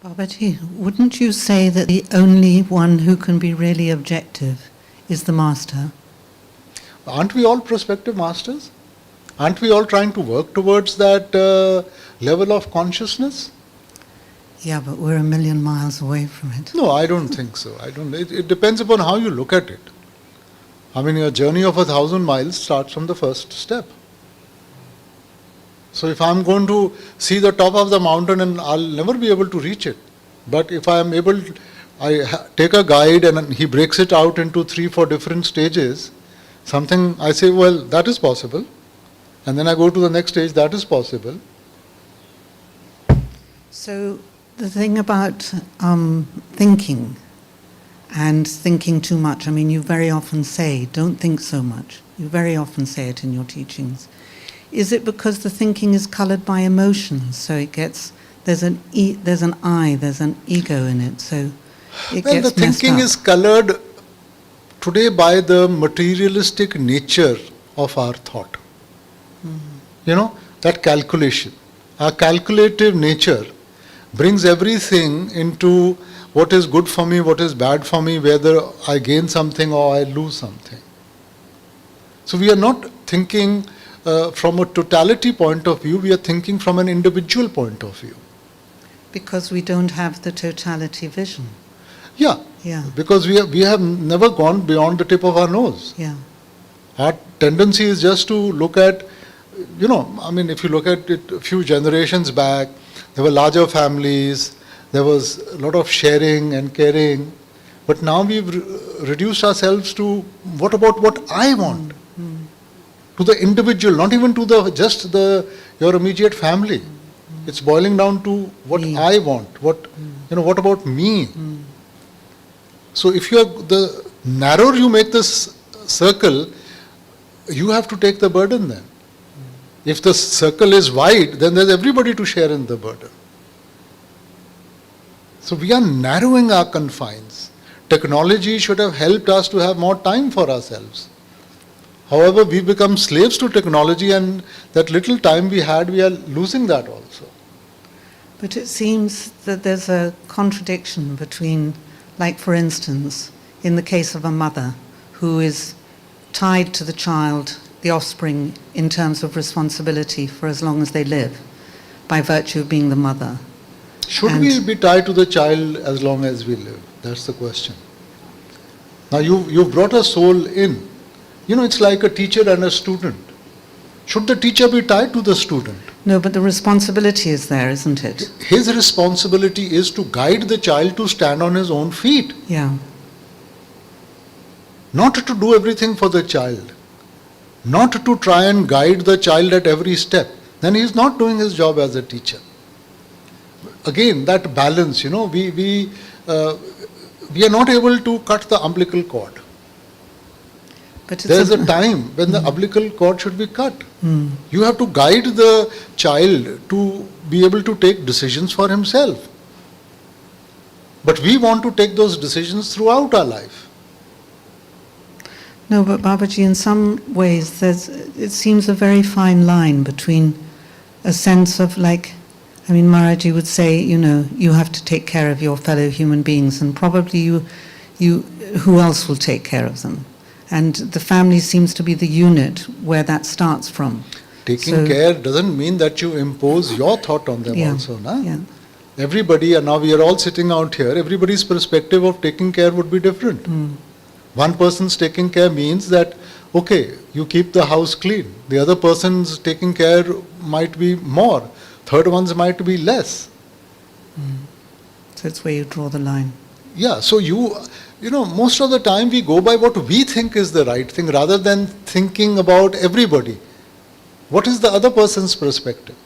Babaji, wouldn't you say that the only one who can be really objective is the master? Aren't we all prospective masters? Aren't we all trying to work towards that level of consciousness? Yeah, but we're a million miles away from it. No, I don't think so. It depends upon how you look at it. I mean, your journey of 1,000 miles starts from the first step. So if I'm going to see the top of the mountain, and I'll never be able to reach it. But if I am able, take a guide and he breaks it out into 3-4 different stages, something I say, well, that is possible. And then I go to the next stage, that is possible. So the thing about thinking and thinking too much, I mean, you very often say, don't think so much. You very often say it in your teachings. Is it because the thinking is colored by emotions? So it gets, there's an I, there's an ego in it, so it Well, gets the thinking is colored today by the materialistic nature of our thought. You know, that calculation. Our calculative nature brings everything into what is good for me, what is bad for me, whether I gain something or I lose something. So we are not thinking from a totality point of view, we are thinking from an individual point of view. because we don't have the totality vision. Yeah, because we have never gone beyond the tip of our nose. Yeah. Our tendency is just to look at, you know, I mean, if you look at it a few generations back, there were larger families, there was a lot of sharing and caring, but now we've reduced ourselves to what about what I want? To the individual, not even to your immediate family. It's boiling down to what Me. I want, what about me? So if the narrower you make this circle, you have to take the burden then. If the circle is wide, then there's everybody to share in the burden. So we are narrowing our confines. Technology should have helped us to have more time for ourselves. However, we become slaves to technology, and that little time we had, we are losing that also. But it seems that there's a contradiction between, like for instance, in the case of a mother who is tied to the child, the offspring, in terms of responsibility for as long as they live, by virtue of being the mother. Should we be tied to the child as long as we live? That's the question. Now you've brought a soul in. You know, it's like a teacher and a student. Should the teacher be tied to the student? No, but the responsibility is there, isn't it? His responsibility is to guide the child to stand on his own feet. Yeah. Not to do everything for the child. Not to try and guide the child at every step. Then he is not doing his job as a teacher. Again, that balance, you know, we are not able to cut the umbilical cord. But There is a time when the umbilical cord should be cut. You have to guide the child to be able to take decisions for himself. But we want to take those decisions throughout our life. No, but Babaji, in some ways, it seems a very fine line between a sense of like, I mean, Maharaji would say, you know, you have to take care of your fellow human beings, and probably who else will take care of them? And the family seems to be the unit where that starts from. Taking care doesn't mean that you impose your thought on them also. Na? Yeah. Everybody, and now we are all sitting out here, everybody's perspective of taking care would be different. One person's taking care means that, okay, you keep the house clean. The other person's taking care might be more. Third one's might be less. So it's where you draw the line. Yeah, so you know, most of the time we go by what we think is the right thing rather than thinking about everybody. What is the other person's perspective?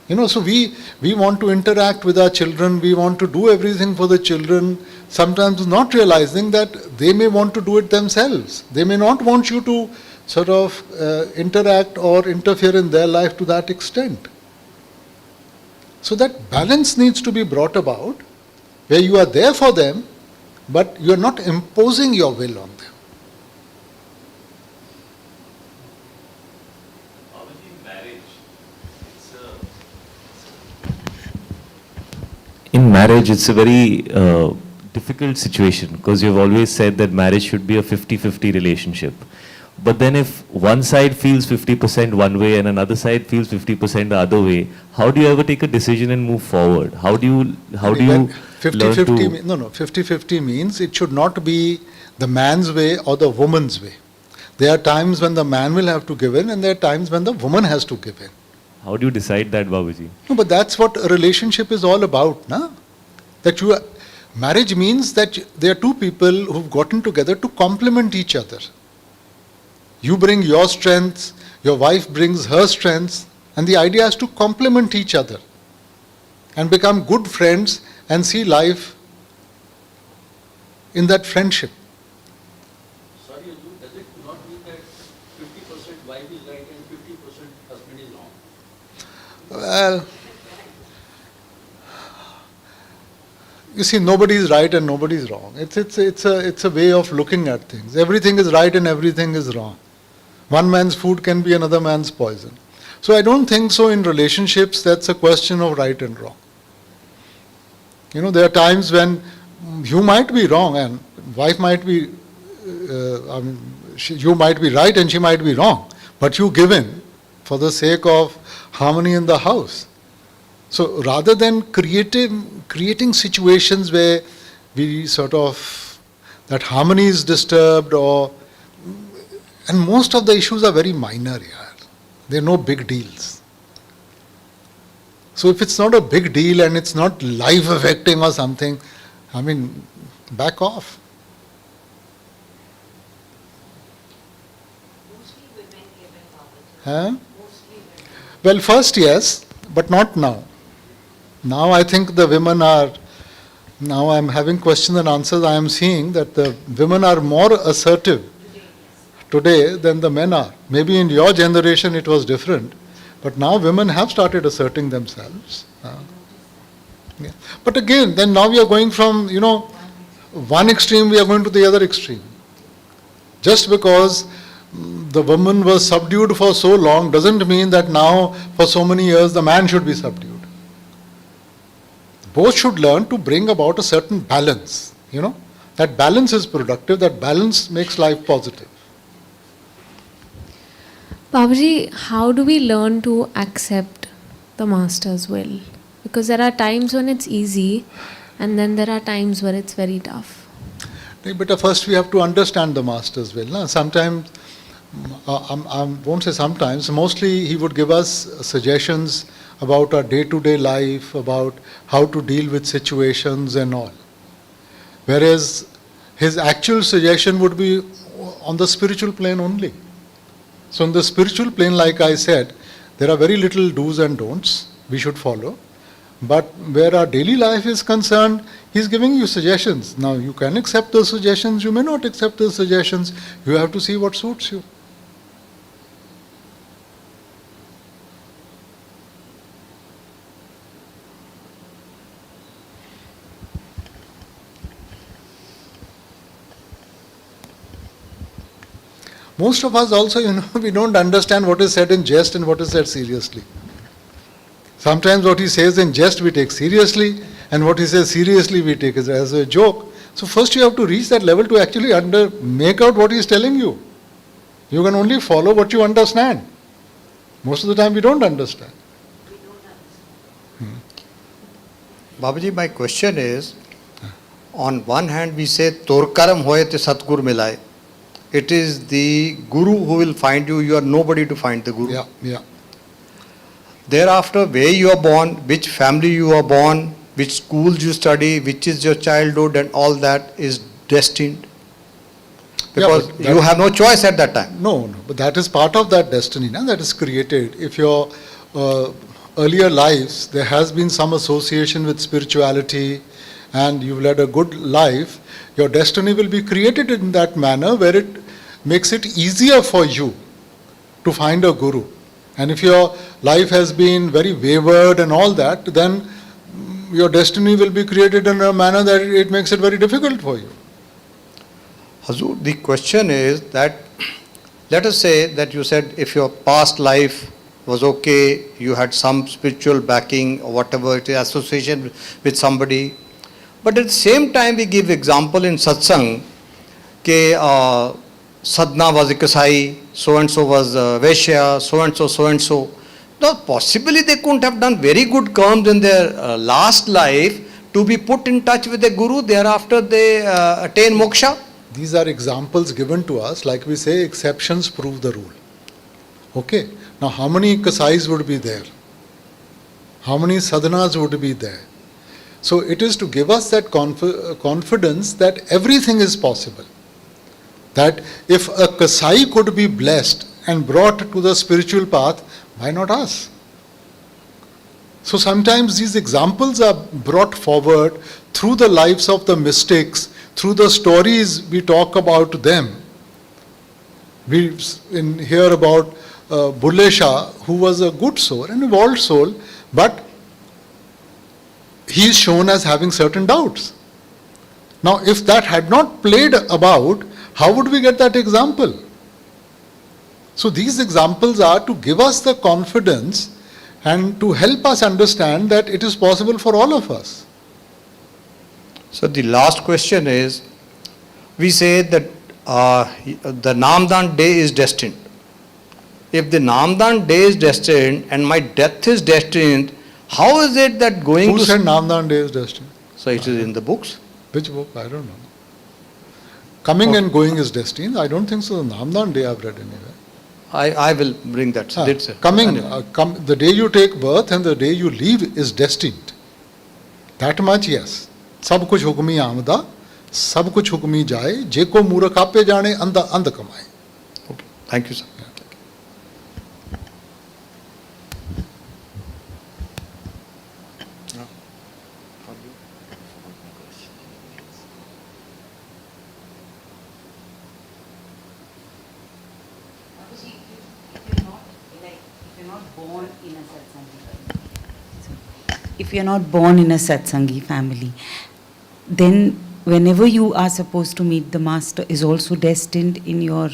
You know, so we want to interact with our children, we want to do everything for the children, sometimes not realizing that they may want to do it themselves. They may not want you to sort of interact or interfere in their life to that extent. So that balance needs to be brought about, where you are there for them, but you are not imposing your will on them. Obviously, in marriage, in marriage, it's a very difficult situation because you've always said that marriage should be a 50-50 relationship. But then if one side feels 50% one way and another side feels 50% the other way, how do you ever take a decision and move forward? How do you 50-50 50-50 means it should not be the man's way or the woman's way. There are times when the man will have to give in and there are times when the woman has to give in. How do you decide that, Babaji? No, but that's what a relationship is all about, na? That marriage means that there are two people who've gotten together to complement each other. You bring your strengths, your wife brings her strengths, and the idea is to complement each other and become good friends and see life in that friendship. Sorry, Arjun, does it not mean that 50% wife is right and 50% husband is wrong? Well, you see, nobody is right and nobody is wrong. It's a way of looking at things. Everything is right and everything is wrong. One man's food can be another man's poison. So I don't think so in relationships that's a question of right and wrong. You know, there are times when you might be wrong and wife might be, you might be right and she might be wrong, but you give in for the sake of harmony in the house. So rather than creating situations where we sort of, that harmony is disturbed and most of the issues are very minor here. They're no big deals. So if it's not a big deal and it's not life affecting or something, I mean, back off. Mostly women give in poverty. Huh? Mostly women. Well, first yes, but not now. Now I think the women are, now I'm having questions and answers, I am seeing that the women are more assertive today than the men are. Maybe in your generation it was different, but now women have started asserting themselves. Yeah. But again, then now we are going from, one extreme, we are going to the other extreme. Just because the woman was subdued for so long doesn't mean that now for so many years the man should be subdued. Both should learn to bring about a certain balance. That balance is productive, that balance makes life positive. Babaji, how do we learn to accept the Master's will? Because there are times when it's easy and then there are times where it's very tough. But first we have to understand the Master's will. No? Sometimes, I won't say sometimes, mostly he would give us suggestions about our day-to-day life, about how to deal with situations and all. Whereas his actual suggestion would be on the spiritual plane only. So in the spiritual plane, like I said, there are very little do's and don'ts we should follow. But where our daily life is concerned, he's giving you suggestions. Now you can accept those suggestions, you may not accept those suggestions. You have to see what suits you. Most of us also, we don't understand what is said in jest and what is said seriously. Sometimes what he says in jest we take seriously, and what he says seriously we take as a joke. So first you have to reach that level to actually make out what he is telling you. You can only follow what you understand. Most of the time we don't understand. Babaji, my question is, on one hand we say, Torkaram hoye te Satgur milai. It is the Guru who will find you, you are nobody to find the Guru. Yeah. Thereafter, where you are born, which family you are born, which schools you study, which is your childhood and all that is destined. Because you have no choice at that time. No, but that is part of that destiny that is created. If your earlier lives, there has been some association with spirituality and you've led a good life, your destiny will be created in that manner where it makes it easier for you to find a guru. And if your life has been very wayward and all that, then your destiny will be created in a manner that it makes it very difficult for you. Hazur, the question is that, let us say that you said if your past life was okay, you had some spiritual backing or whatever it is, association with somebody. But at the same time, we give example in satsang, ke Sadhna was a Kasai, so and so was a Vaishya, so and so, so and so. Now, possibly they couldn't have done very good karmas in their last life to be put in touch with the Guru, thereafter they attain moksha. These are examples given to us, like we say, exceptions prove the rule. Okay? Now, how many Kasais would be there? How many sadhanas would be there? So, it is to give us that confidence that everything is possible. That if a Kasai could be blessed and brought to the spiritual path, why not us? So, sometimes these examples are brought forward through the lives of the mystics, through the stories we talk about them. We hear about Bulle Shah, who was a good soul, an evolved soul, but he is shown as having certain doubts. Now, if that had not played about, how would we get that example? So, these examples are to give us the confidence and to help us understand that it is possible for all of us. So the last question is, we say that the Namdan day is destined. If the Namdan day is destined and my death is destined, how is it that going Who to... said Namdan day is destined? So it is in the books. Which book? I don't know. Coming and going is destined. I don't think so. The Namdan day I've read anywhere. I will bring that. That's it. Coming, Anyway. the day you take birth and the day you leave is destined. That much, yes. सब कुछ हुक्मी आमदा, सब कुछ हुक्मी जाए, जे को मूर्ख आपे जाने अंध अंध कमाए. Okay. Thank you, sir. If you're not born in a satsangi family, then whenever you are supposed to meet the master is also destined in your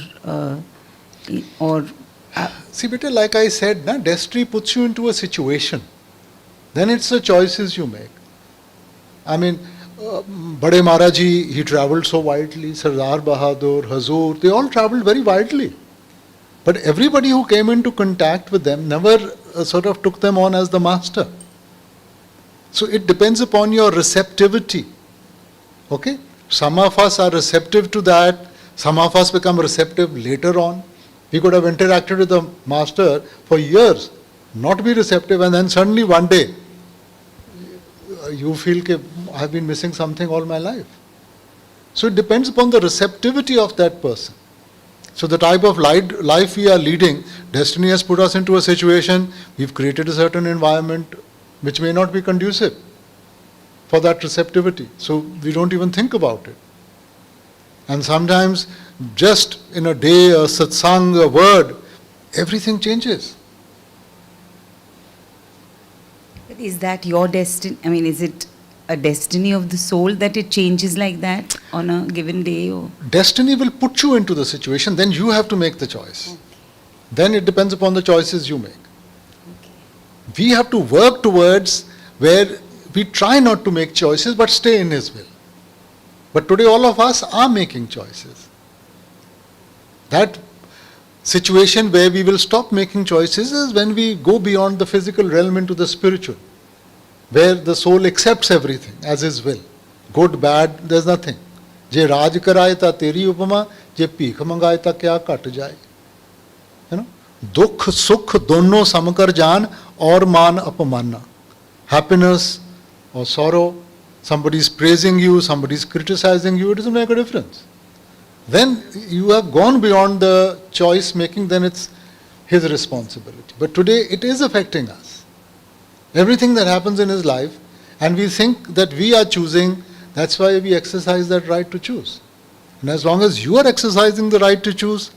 See, better, like I said, na, destiny puts you into a situation. Then it's the choices you make. I mean, Bade Maharaji, he travelled so widely, Sardar Bahadur, Hazur, they all travelled very widely. But everybody who came into contact with them never sort of took them on as the master. So it depends upon your receptivity. Okay? Some of us are receptive to that. Some of us become receptive later on. We could have interacted with the master for years, not be receptive, and then suddenly one day you feel that I have been missing something all my life. So it depends upon the receptivity of that person. So the type of life we are leading, destiny has put us into a situation, we've created a certain environment which may not be conducive for that receptivity. So we don't even think about it. And sometimes just in a day, a satsang, a word, everything changes. But is that your destiny? I mean, is it a destiny of the soul that it changes like that on a given day? Or? Destiny will put you into the situation, then you have to make the choice. Okay. Then it depends upon the choices you make. Okay. We have to work towards where we try not to make choices but stay in His will. But today all of us are making choices. That situation where we will stop making choices is when we go beyond the physical realm into the spiritual, where the soul accepts everything as His will. Good, bad, there's nothing. Je Raj karaye ta teri upama, je peek mangaye ta kya kat jaye. You know, dukh, sukh, dono samkar jaan aur maan apamana. Happiness or sorrow, somebody is praising you, somebody is criticizing you, it doesn't make a difference. Then you have gone beyond the choice making, then it's his responsibility. But today it is affecting us. Everything that happens in his life, and we think that we are choosing, that's why we exercise that right to choose. And as long as you are exercising the right to choose,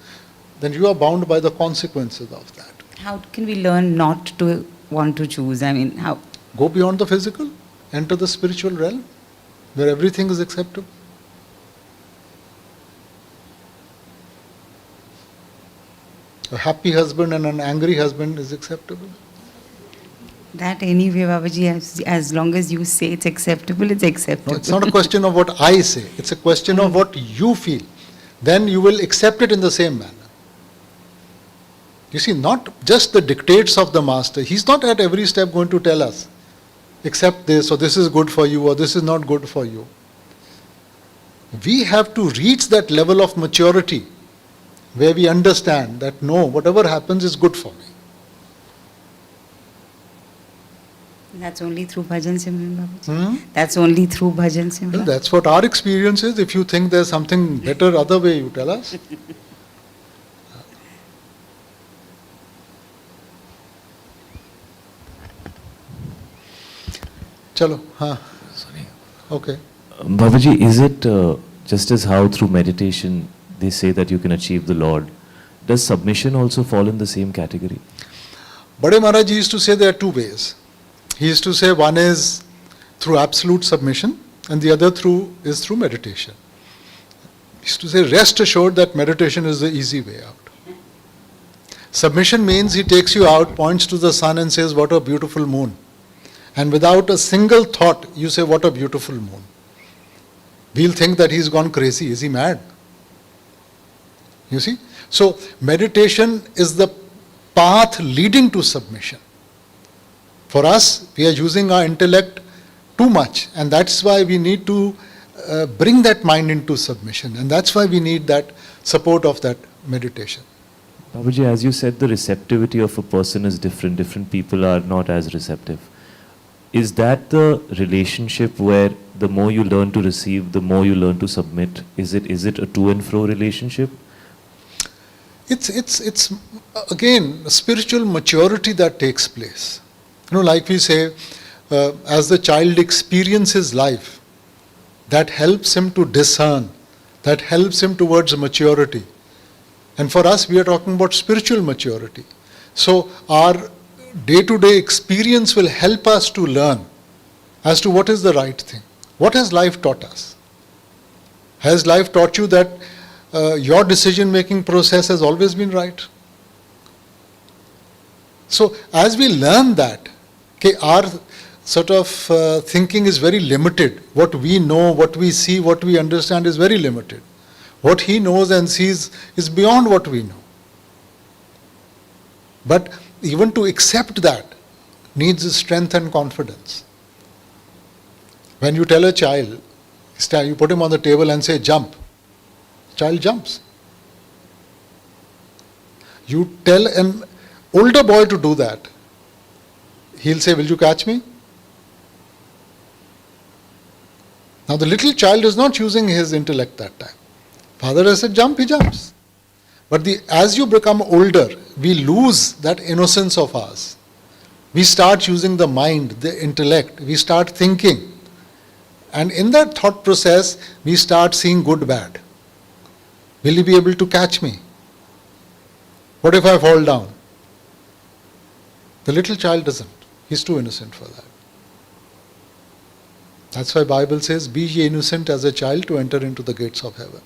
then you are bound by the consequences of that. How can we learn not to want to choose? I mean, how? Go beyond the physical, enter the spiritual realm, where everything is acceptable. A happy husband and an angry husband is acceptable. That anyway, Babaji, as long as you say it's acceptable, it's acceptable. No, it's not a question of what I say, it's a question of what you feel. Then you will accept it in the same manner. You see, not just the dictates of the master. He's not at every step going to tell us, accept this, or this is good for you, or this is not good for you. We have to reach that level of maturity where we understand that no, whatever happens is good for me. That's only through Bhajan Simran, Babaji. Hmm? That's only through Bhajan Simran. Well, that's what our experience is. If you think there's something better other way, you tell us. Chalo, हाँ. Okay. Babaji, is it just as how through meditation they say that you can achieve the Lord, does submission also fall in the same category? Bade Maharaj used to say there are two ways. He used to say one is through absolute submission and the other is through meditation. He used to say, rest assured that meditation is the easy way out. Submission means he takes you out, points to the sun and says, what a beautiful moon. And without a single thought, you say, what a beautiful moon. We'll think that he's gone crazy. Is he mad? You see? So, meditation is the path leading to submission. For us, we are using our intellect too much, and that's why we need to bring that mind into submission, and that's why we need that support of that meditation. Babaji, as you said, the receptivity of a person is different. Different people are not as receptive. Is that the relationship where the more you learn to receive, the more you learn to submit? Is it a to and fro relationship? It's again a spiritual maturity that takes place. You know, like we say, as the child experiences life, that helps him to discern, that helps him towards maturity. And for us, we are talking about spiritual maturity. So our day-to-day experience will help us to learn as to what is the right thing. What has life taught us? Has life taught you that your decision-making process has always been right? So as we learn that, okay, our sort of thinking is very limited. What we know, what we see, what we understand is very limited. What he knows and sees is beyond what we know. But even to accept that needs strength and confidence. When you tell a child, you put him on the table and say, jump. Child jumps. You tell an older boy to do that, he'll say, will you catch me? Now the little child is not using his intellect that time. Father has said, jump, he jumps. But as you become older, we lose that innocence of ours. We start using the mind, the intellect, we start thinking. And in that thought process, we start seeing good, bad. Will he be able to catch me? What if I fall down? The little child doesn't. He's too innocent for that. That's why Bible says, be ye innocent as a child to enter into the gates of heaven.